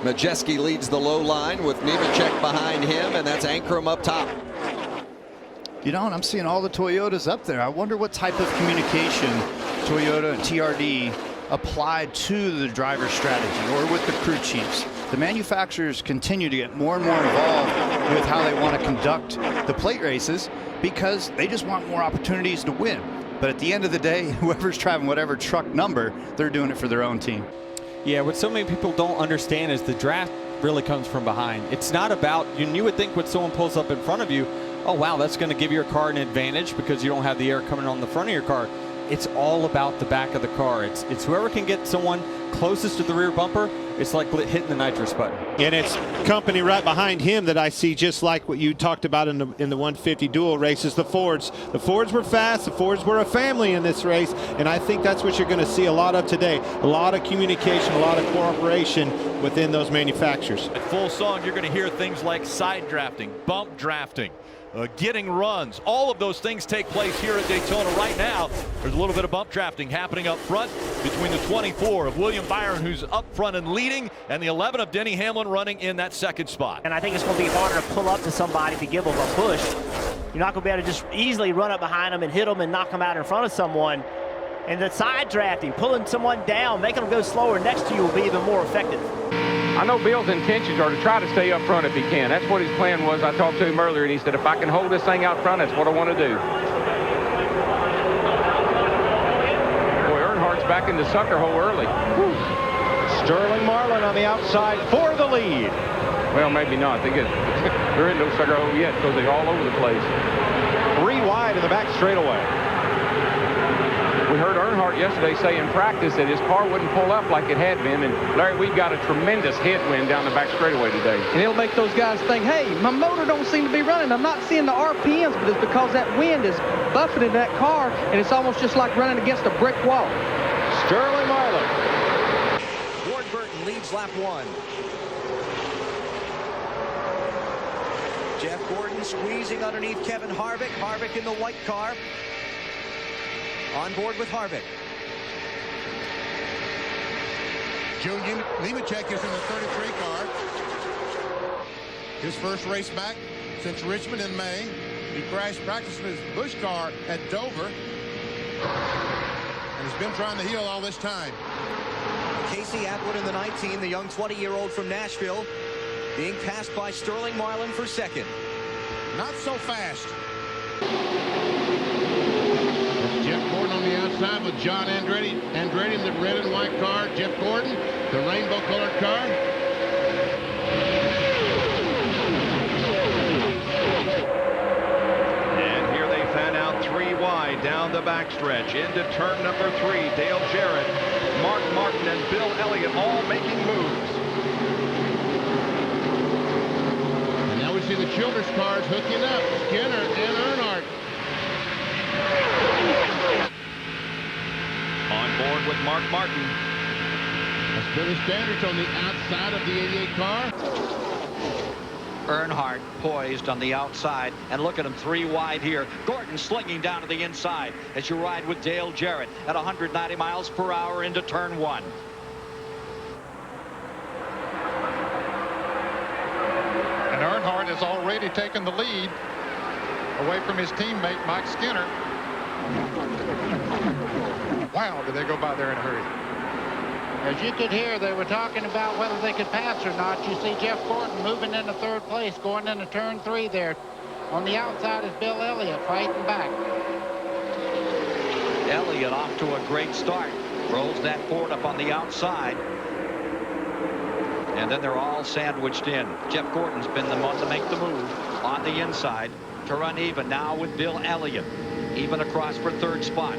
Majeski leads the low line with Nemechek behind him, and that's Ankrum up top. You know, and I'm seeing all the Toyotas up there. I wonder what type of communication Toyota and TRD applied to the driver strategy or with the crew chiefs. The manufacturers continue to get more and more involved with how they want to conduct the plate races because they just want more opportunities to win. But at the end of the day, whoever's driving whatever truck number, they're doing it for their own team. Yeah, what so many people don't understand is the draft really comes from behind. It's not about, you would think when someone pulls up in front of you, oh wow, that's going to give your car an advantage because you don't have the air coming on the front of your car. It's all about the back of the car. It's whoever can get someone closest to the rear bumper. It's like hitting the nitrous button. And it's company right behind him that I see, just like what you talked about in the 150 dual races, the Fords. The Fords were fast. The Fords were a family in this race, and I think that's what you're going to see a lot of today. A lot of communication, a lot of cooperation within those manufacturers. At full song, you're going to hear things like side drafting, bump drafting, getting runs. All of those things take place here at Daytona right now. There's a little bit of bump drafting happening up front between the 24 of William Byron, who's up front and leading, and the 11 of Denny Hamlin running in that second spot. And I think it's going to be harder to pull up to somebody to give them a push. You're not going to be able to just easily run up behind them and hit them and knock them out in front of someone. And the side drafting, pulling someone down, making them go slower next to you will be even more effective. I know Bill's intentions are to try to stay up front if he can. That's what his plan was. I talked to him earlier, and he said, if I can hold this thing out front, that's what I want to do. Boy, Earnhardt's back in the sucker hole early. Whew. Sterling Marlin on the outside for the lead. Well, maybe not. They're in no sucker hole yet because they're all over the place. 3 wide in the back straightaway. We heard Earnhardt yesterday say in practice that his car wouldn't pull up like it had been. And, Larry, we've got a tremendous headwind down the back straightaway today. And it'll make those guys think, hey, my motor don't seem to be running. I'm not seeing the RPMs, but it's because that wind is buffeting that car, and it's almost just like running against a brick wall. Sterling Marlin. Ward Burton leads lap 1. Jeff Gordon squeezing underneath Kevin Harvick. Harvick in the white car. On board with Harvick. Joe Nemechek is in the 33 car. His first race back since Richmond in May. He crashed practicing his Busch car at Dover. And has been trying to heal all this time. Casey Atwood in the 19, the young 20-year-old from Nashville, being passed by Sterling Marlin for second. Not so fast. Jeff Gordon on the outside with John Andretti. Andretti in the red and white car. Jeff Gordon, the rainbow-colored car. And here they fan out 3 wide down the backstretch into turn number 3. Dale Jarrett, Mark Martin, and Bill Elliott all making moves. And now we see the Childers cars hooking up. Skinner and Earnhardt. On board with Mark Martin. That's Billy Standridge on the outside of the 88 car. Earnhardt poised on the outside, and look at him 3 wide here. Gordon slinging down to the inside as you ride with Dale Jarrett at 190 miles per hour into turn 1. And Earnhardt has already taken the lead away from his teammate Mike Skinner. Wow, did they go by there in a hurry. As you could hear, they were talking about whether they could pass or not. You see Jeff Gordon moving into 3rd place, going into turn 3 there. On the outside is Bill Elliott fighting back. Elliott off to a great start. Rolls that Ford up on the outside. And then they're all sandwiched in. Jeff Gordon's been the one to make the move on the inside to run even now with Bill Elliott. Even across for 3rd spot.